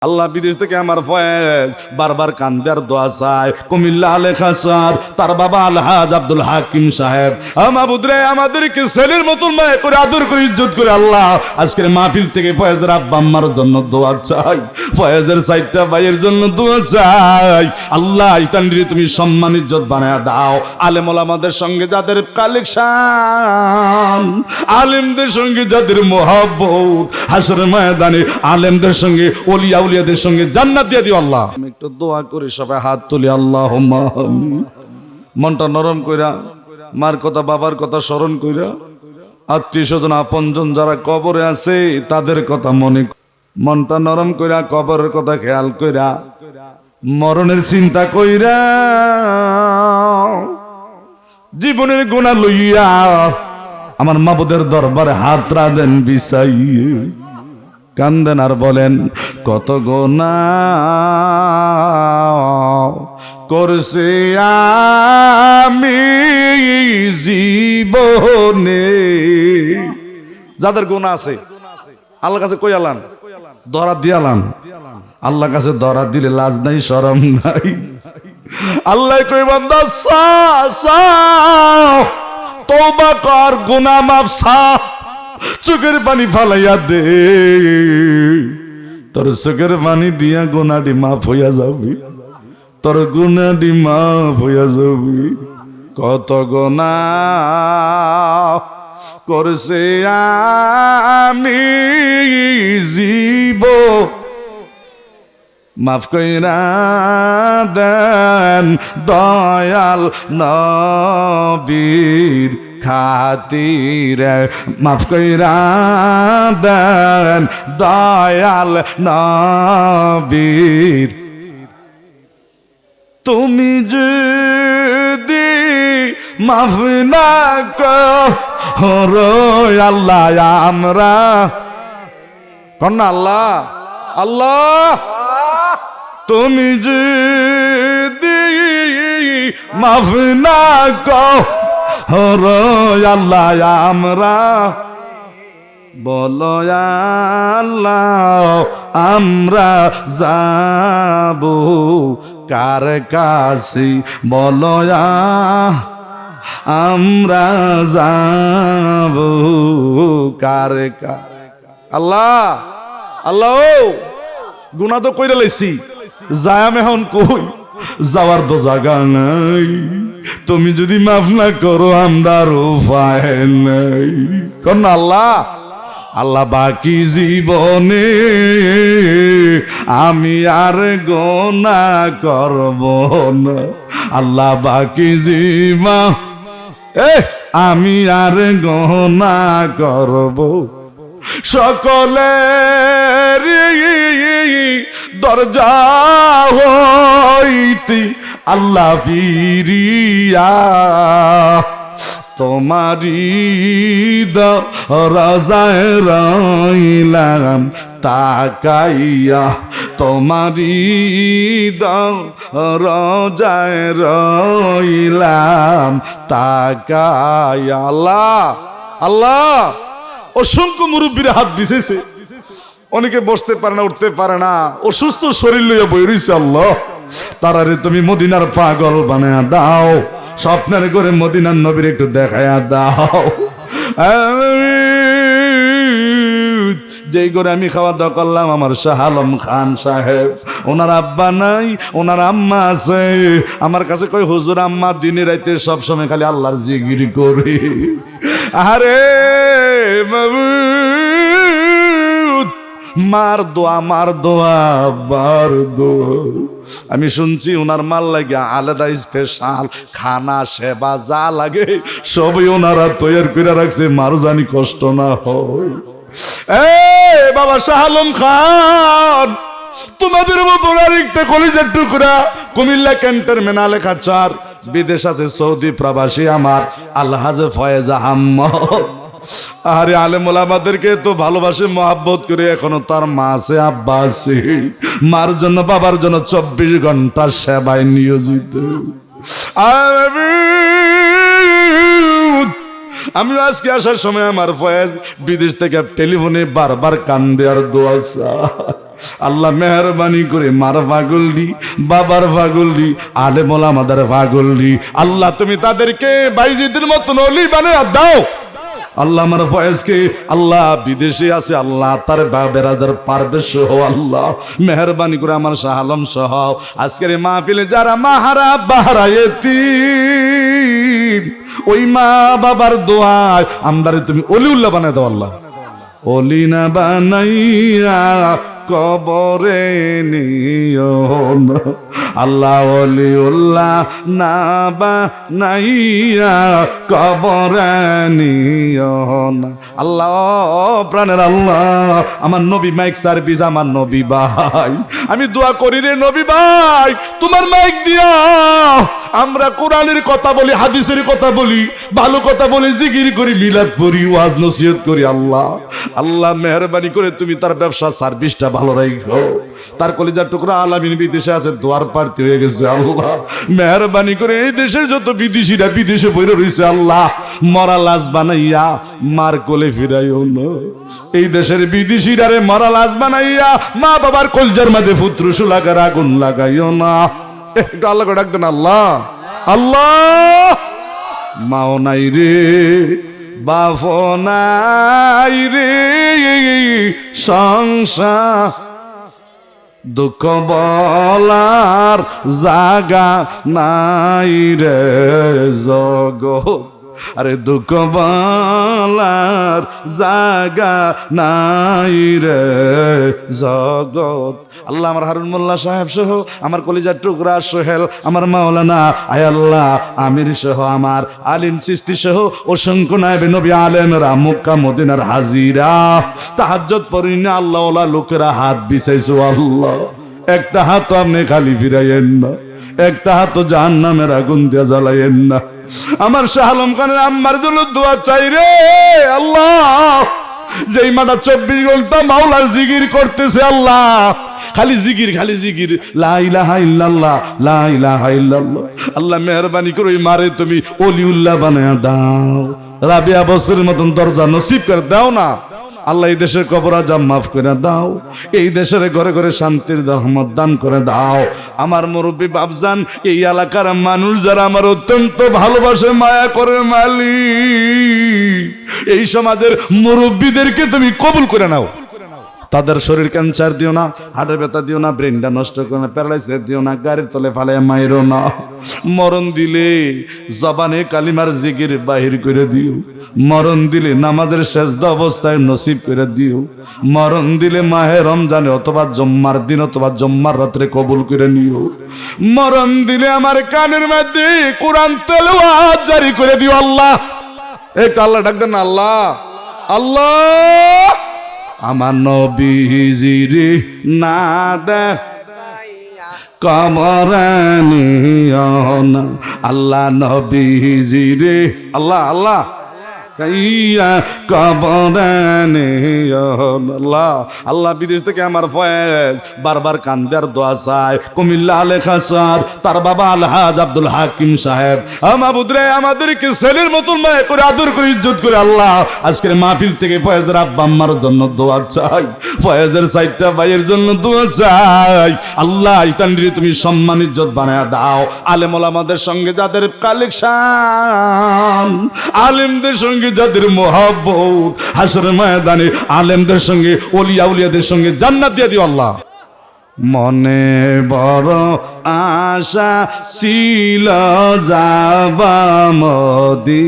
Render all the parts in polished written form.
আল্লাহ বিদেশ থেকে আমার ফয়েজ বারবার কান্দার দোয়া চায়। কুমিল্লা লেখা স্যার তার বাবা আলহাজ আব্দুল হাকিম সাহেব মাহবুদরে আমাদেরকে ছেলের মতন মায় করে আদর করে ইজ্জত করে আল্লাহ আজকের মাহফিল থেকে ফয়েজের আব্বা আম্মার জন্য দোয়া চাই, ফয়েজের সাইডটা ভাইয়ের জন্য দোয়া চাই। আল্লাহ ইতানরে তুমি সম্মান ইজ্জত বানায় দাও। আলেম ওলামাদের সঙ্গে যাদের কালেকশন, আলেমদের সঙ্গে যাদের মহব্বত, হাসরের ময়দানে আলেমদের সঙ্গে ওলিয়া উলিয়াদের সঙ্গে জান্নাত দিয়ে দিও আল্লাহ। আমি একটু দোয়া করি, সবাই হাত তুলি আল্লাহুম্মা আমিন। মনটা নরম কইরা মার কথা বাবার কথা স্মরণ কইরা আত্মীয় স্বজন আপনজন যারা কবরে আছে তাদের কথা মনে, মনটা নরম কইরা কবরের কথা খেয়াল কইরা মরণের চিন্তা কইরা জীবনের গুনাহ লইয়া আমার মাবুদের দরবারে হাত রাখেন বিছাইয়ে কান্দেন আর বলেন কত গুনাহ করছি আমি জীবনে। যাদের গুনাহ আছে আল্লাহর কাছে কই আলান, দরাদ দিয়ে আলান। আল্লাহর কাছে দরাদ দিলে লাজ নাই শরম নাই। আল্লাহ কই বান্দা তওবা কর, গুনাহ মাফ সা, চোখের পানি ফালাইয়া দে, তোর চোখের পানি দিয়া গুনাহটি মাফ হইয়া যাবে, তোর গুনাহটি মাফ হইয়া যাবে। কত গুনাহ করছে আমি জীবন, মাফ কইরা দেন দয়াল নবীর খাতিরে, মাফ কইরা দেন দয়াল নবীর। তুমি যদি মাফ না করো আল্লাহ আমরা কন্যা আল্লাহ আল্লাহ, তুমি যদি মাফ না করো আল্লাহ আমরা বলো আল্লাহ আমরা যাব কার কাছে, বলো আমরা যাব কার কাছে। আল্লাহ আল্লাহ গুনাহ তো কইরা লাইছি, যায়াম এখন কই, যাওয়ার তো জায়গা নাই। তুমি যদি মাফ না করো আমরা উপায় নাই। কোন আল্লাহ আল্লাহ বাকি জীবনে আমি আর গুনাহ করব না। আল্লাহ বাকি জীবন আমি আর গুনাহ করব। সকলের দরজা হইতে আল্লাহ ফিরিয়া তোমারি দরজায় রইলাম তাকাইয়া, তোমারি দরজায় রইলাম তাকাইয়া। আল্লাহ আল্লাহ অসংখ্য মুরব্বীরা হাত দিছেছে, অনেকে বসতে পারে না, উঠতে পারে না, অসুস্থ শরীর লইয়া বই রইছে। আল্লাহ তারারে তুমি মদিনার পাগল বানায়া দাও, স্বপ্নের করে মদিনার নবীর একটু দেখায়া দাও। যেই করে আমি খাওয়া দাওয়া করলাম আমার শাহ আলম খান সাহেব, ওনার আব্বা নাই ওনার আম্মা আছে। আমার কাছে কই হুজুর আম্মা দিনে রাইতে সব সময় খালি আল্লাহর জিকির করে। আরে মার দোয়া মার দোয়া মার দোয়া। আমি শুনছি ওনার মাল লাগে আলাদা স্পেশাল খানা সেবা যা লাগে সবই ওনারা তৈরি করে রাখছে, মার জানি কষ্ট না হয়। বাবা শাহ আলম খান, তোমাদের মতন আরেকটা কলিজার টুকরা কুমিল্লা ক্যান্টনমেন্ট লেখা 4 বিদেশ আছে সৌদি প্রবাসী আমার আলহাজ ফয়েজ আহমদ। আরে আলেম ওলামাদেরকে তো ভালোবাসে মহাব্বত করে, এখনো তার মা আছে আব্বা আছে, মার জন্য বাবার জন্য 24 ঘন্টা সেবায় নিয়োজিত। আমি আজকে আসার সময় আমার ফয়েজ বিদেশ থেকে টেলিফোনে বারবার কান্দে আর দোয়া চায়। আল্লাহ মেহরবানি করে মার পাগলডি, বাবার পাগলডি, আলেম ওলামাদের পাগলডি, আল্লাহ তুমি তাদেরকে বাইজিদের মতন ওলি বানিয়ে দাও। আল্লাহ আমার ফয়েজকে আল্লাহ বিদেশে আছে, আল্লাহ তার বেরাদার পারবে সহ আল্লাহ মেহরবানি করে আমার শাহ আলম সহ আজকের মাহফিলে যারা মাহারা বাহারা এতিম, ওই মা বাবার দোয়ায় আমদারে তুমি অলিউল্লাহ বানায় দাও আল্লাহ। অলি না বানাইয়া কবরে নিও না আল্লাহ, অলিউল্লাহ না বানাইয়া কবরে নিও না আল্লাহ। প্রাণের আল্লাহ আমার নবী মাইক সার্ভিস, আমার নবী ভাই আমি দোয়া করি রে নবী ভাই, তোমার মাইক দিয়া আমরা কোরআনের কথা বলি, হাদিসের কথা বলি, ভালো কথা বলি, জিকির করি, মিলাদ করি, ওয়াজ নসিহত করি। আল্লাহ আল্লাহ মেহরবানি করে তুমি তার ব্যবসা সার্ভিসটা ভালো রাখো। তার কলিজার টুকরা আলামিন বিদেশে আছে, দোয়ার প্রার্থী হয়ে গেছে। আল্লাহ মেহরবানি করে এই দেশের যত বিদেশিরা বিদেশে বইরে রয়েছে আল্লাহ মরা লাশ বানাইয়া মার কোলে ফিরাইও না। এই দেশের বিদেশিরা রে মরা লাশ বানাইয়া মা বাবার কলজার মাঝে পুত্র সুলাগার আগুন লাগাইও না। একটু আল্লাহকে ডাক দেন আল্লাহ। আল্লাহ মাও নাই রে, বাপ নাই রে, সংসার দুঃখ বলার জাগা নাই রে জগৎ, আরে দুঃখ বলার জাগা নাই রে জগৎ। আল্লাহ আমার হারুন মোল্লা সাহেব সহ আমার কলিজার টুকরা সোহেল, আমার মাওলানা আয় আল্লাহ আমির সহ আমার আলিম চিস্তি সহ অসংখ্য নায়েবে নবী আলেমরা মক্কা মদিনার হাজিরা তাহাজ্জুদ পড়ি না আল্লাহ ওলা লোকেরা হাত বিছাইছো আল্লাহ, একটা হাত আপনি খালি ফিরাইয়েন না, একটা হাত জাহান্নামের আগুন দিয়ে জ্বালাইয়েন না। আমার শাহ আলম খানের আম্মার জন্য দোয়া চাই রে আল্লাহ, যেই মাটা 24 ঘন্টা মাওলার জিকির করতেছে আল্লাহ, খালি জিকির খালি জিকির, লা ইলাহা ইল্লাল্লাহ লা ইলাহা ইল্লাল্লাহ। আল্লাহ মেহরবানি করে মারে তুমি অলিউল্লাহ বানায়া দাও, রাবিয়া বছরের মতন দরজা নসিব করে দাও না আল্লাহ। এই দেশের কবর আজাব মাফ করে দাও, এই দেশের ঘরে ঘরে শান্তির রহমত দান করে দাও। আমার মুরব্বী বাপজান, এই এলাকার মানুষ যারা আমার অত্যন্ত ভালোবাসে মায়া করে মালিক, এই সমাজের মুরব্বীদেরকে তুমি কবুল করে নাও। তাদের শরীর ক্যান্সার দিও না, হার্টের ব্যথা দিও না, ব্রেনটা নষ্ট করো না, প্যারালাইসিস দিও না, গাড়ির তলে ফালাইয়া মাইরো না। মরণ দিলে জবানে কালিমার জিকির বাহির করে দিও, মরণ দিলে নামাজের সেজদা অবস্থায় নসিব করে দিও, মরণ দিলে মাহে রমজানে অথবা জম্মার দিন অথবা জম্মার রাত্রে কবুল করে নিও, মরণ দিলে আমার কানের মধ্যে কোরআন তেলাওয়াত জারি করে দিও আল্লাহ। একটু আল্লাহ ডাক দেন আল্লাহ। আল্লাহ আমার নবীজিরে না দে কবরে নিও না আল্লাহ, নবীজিরে আল্লাহ আল্লাহ কবরে নিও না আল্লাহ। আল্লাহ বিদেশ থেকে আমার ফয়েজ বারবার কান্দার দোয়া চায়, কুমিল্লা লেখা স্যার তার বাবা আলহাজ আব্দুল হাকিম সাহেব আমাবুদরে আমাদেরকে ছেলের মতন মায়া করে আদর করে ইজ্জত করে আল্লাহ আজকের মাহফিল থেকে ফয়েজের আব্বা আম্মার জন্য দোয়া চাই, ফয়েজের সাইডটা ভাইয়ের জন্য দোয়া চাই। আল্লাহ ইতানরে তুমি সম্মান ইজ্জত বানায়া দাও। আলেম ওলামাদের সঙ্গে যাদের কালেকশন, আলেমদের সঙ্গে যাদের মোহাব্বত, হাসরের ময়দানে আলেমদের সঙ্গে ওলিয়া উলিয়াদের সঙ্গে জান্নাত দিয়ে দিও আল্লাহ। মনে বড় আশা ছিল যাবা মদি,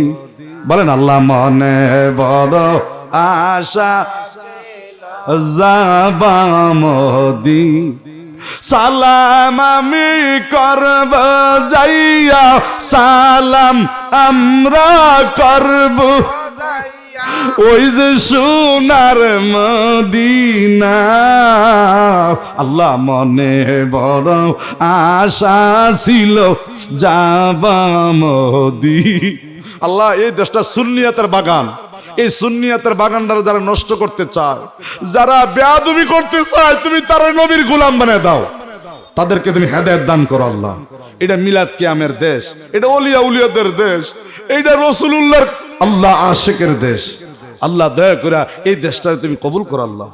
বলেন আল্লাহ মনে বড় আশা যাবা মদি, সালাম আমি করব যাইয়া, সালাম আমরা করব ওই যে সোনার মদিনা। আল্লাহ মনে বড় আশা ছিল যাবা মদি। আল্লাহ এই দেশটা সুন্নিয়াতের বাগান, এই সুন্নিয়াতের বাগানটা যারা নষ্ট করতে চায়, যারা বেয়াদবি করতে চায়, তুমি তার নবীর গোলাম বানিয়ে দাও, তাদেরকে তুমি হেদায়েত দান করো আল্লাহ। এটা মিলাদ কিয়ামের দেশ, এটা ওলিয়া উলিয়াদের দেশ, এটা রাসূলুল্লাহর আল্লাহ আশিকের দেশ। আল্লাহ দয়া করে এই দেশটা তুমি কবুল করো আল্লাহ।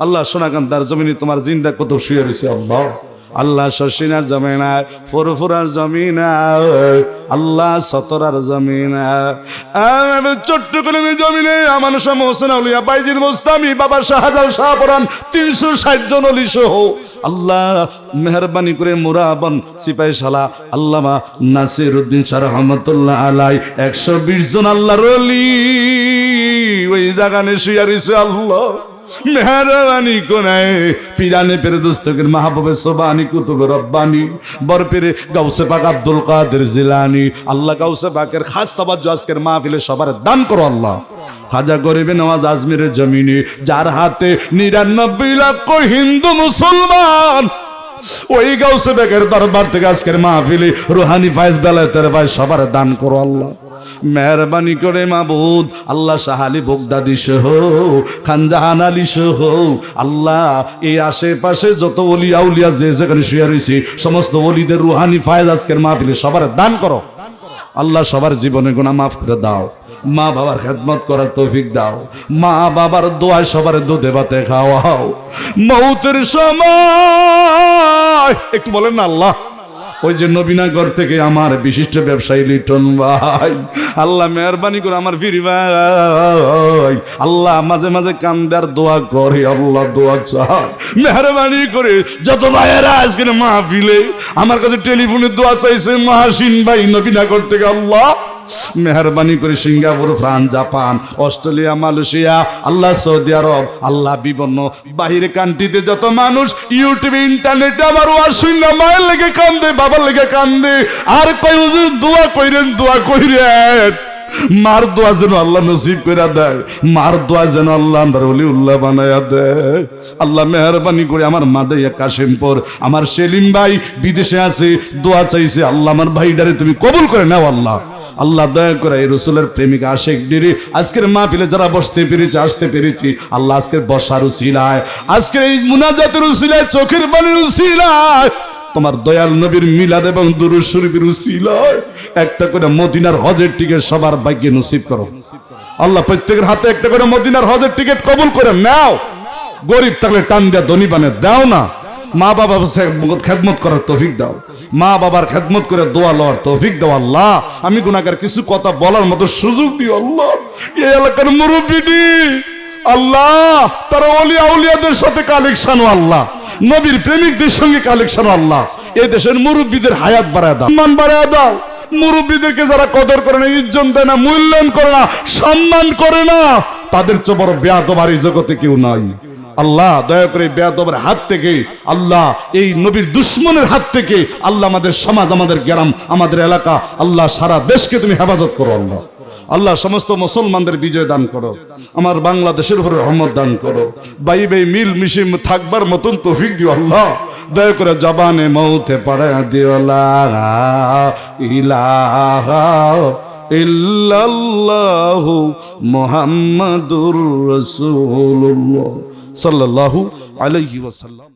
আল্লাহ সোনাকান্তার জমিনে তোমার জিন্দা কত শুয়ে রয়েছে আল্লাহ। আল্লাহ শশিনার জমিনায়, ফুরফুরার জমিনায়, আল্লাহ সতরার জমিনায়, ছোট্ট করে জমিনে আমার শাহ মোহসেন আউলিয়া বাইজির মোস্তামি বাবা শাহজাল শাহপরান 360 জন অলি সহ আল্লাহ মেহরবানি করে মুরাবন সিপাহী শালা আল্লামা নাসির উদ্দিন শাহ রহমতুল্লাহ আলাই 120 জন আল্লাহর ওলি ওই জায়গানে শুয়ে রয়েছে আল্লাহ। মেহরবানি কোনায় পিরানে পেরে দোস্তকের মাহবুবে সোবানি কুতুবে রব্বানি বরপেরে গাউসে পাক আব্দুল কাদের জিলানি আল্লাহ গাউসে পাকের খাস তাওয়াজ্জু আজকের মাহফিলে সবার দান করো আল্লাহ। খাজা গরিবে নওয়াজ আজমিরের জমিনে যার হাতে 99 লক্ষ হিন্দু মুসলমান ওই গাউসে পাকের দরবার থেকে আজকের মাহফিলে রুহানি ফায়েজ বেলায়েতের ভাই সবার দান করো আল্লাহ। মেহরবানি করে মাবুদ আল্লাহ শাহ আলী বগদাদি সহ খানজাহান আলী সহ আল্লাহ এই আশেপাশে যত ওলি আউলিয়া যে যেখানে শুয়ে রয়েছে সমস্ত ওলিদের রুহানি ফায়েজ আজকের মাহফিলে সবার দান করো আল্লাহ। সবার জীবনে গুনাহ মাফ করে দাও, মা বাবার খেদমত করার তৌফিক দাও, মা বাবার দোয়ায় সবার দুধে ভাতে খাওয়াও। মৌতের সময় একটু বলেন না আল্লাহ। ওই যে নবীনগর থেকে আমার বিশিষ্ট ব্যবসায়ী লিটন ভাই আল্লাহ মেহরবানি করে আমার ফিরি ভাই আল্লাহ মাঝে মাঝে কান্দার দোয়া করে আল্লাহ দোয়া চায় মেহরবানি করে যত ভাইয়েরা আজকে মাহফিলে আমার কাছে টেলিফোনে দোয়া চাইছে মহাসিন ভাই নবীনগর থেকে আল্লাহ মেহরবানি করে Singapore France Japan Australia Malaysia আল্লাহ সৌদি আরব আল্লাহ বিভিন্ন বাহিরে কান্ট্রিতে যত মানুষ ইউটিউবে ইন্টারনেটে আমার ওয়াজ শুননা মায়ের লেগে কান্দে বাবার লেগে কান্দে আর কই হুজুর দোয়া কইরেন মার দোয়া যেন আল্লাহ নসিব করে দেয়, মার দোয়া যেন আল্লাহ আমরা ওলিউল্লাহ বানায়া দেয়। আল্লাহ মেহরবানি করে আমার মাদাইয়া কাশিমপুর আমার সেলিম ভাই বিদেশে আছে দোয়া চাইছে আল্লাহ আমার ভাইডারে তুমি কবুল করে নাও আল্লাহ। আল্লাহ দয়া করে এই রসুলের প্রেমিকা আশেক ডিরি আজকের মাহফিলে যারা বসতে পেরেছি আসতে পেরেছি আল্লাহ আজকের বসার উসিলায় আজকের এই মুনাজাতের উসিলায় চোখের পানির উসিলায় তোমার দয়াল নবীর মিলাদ এবং দুরূদ শরীফের উসিলায় একটা করে মদিনার হজের টিকিট সবার ভাগ্যে নসিব করো আল্লাহ। প্রত্যেকের হাতে একটা করে মদিনার হজের টিকিট কবুল করে নাও। গরিব থাকলে টান দিয়া ধনী বানে দাও না। মা বাবা খেদমত করার তৌফিক দাও, মা বাবার খেদমত করে দোয়া লওয়ার তৌফিক দাও আল্লাহ। আমি গুনাহগার কিছু কথা বলার মতো সুযোগ দিও আল্লাহ। এই এলাকার মুরব্বিটি আল্লাহ তারা ওলি আউলিয়াদের সাথে কালেকশন আল্লাহ, নবীর প্রেমিকদের সঙ্গে কালেকশন আল্লাহ। এই দেশের মুরব্বিদের হায়াত বাড়ায় দাও, সম্মান বাড়ায় দাও। মুরব্বিদেরকে যারা কদর করে না, ইজ্জত দেয় না, মূল্যায়ন করে না, সম্মান করে না, তাদের চেয়ে বড় বেয়াদব আর এই জগতে কেউ নাই। আল্লাহ দয়া করে বেয়াদবের হাত থেকে আল্লাহ এই নবীর দুশ্মনের হাত থেকে আল্লাহ আমাদের সমাজ আমাদের গ্রাম আমাদের এলাকা আল্লাহ সারা দেশকে তুমি হেফাজত করো আল্লাহ। আল্লাহ সমস্ত মুসলমানদের বিজয় দান করো, আমার বাংলাদেশের উপরে রহমত দান করো, বাই বাই মিল মিশিম থাকবার মতন তৌফিক দিও আল্লাহ। দয়া করে জবানে মৌতে পড়ে দিও লা ইলাহা ইল্লাল্লাহু মুহাম্মাদুর রাসূলুল্লাহ সাল্লাল্লাহু আলাইহি ওয়াসাল্লাম।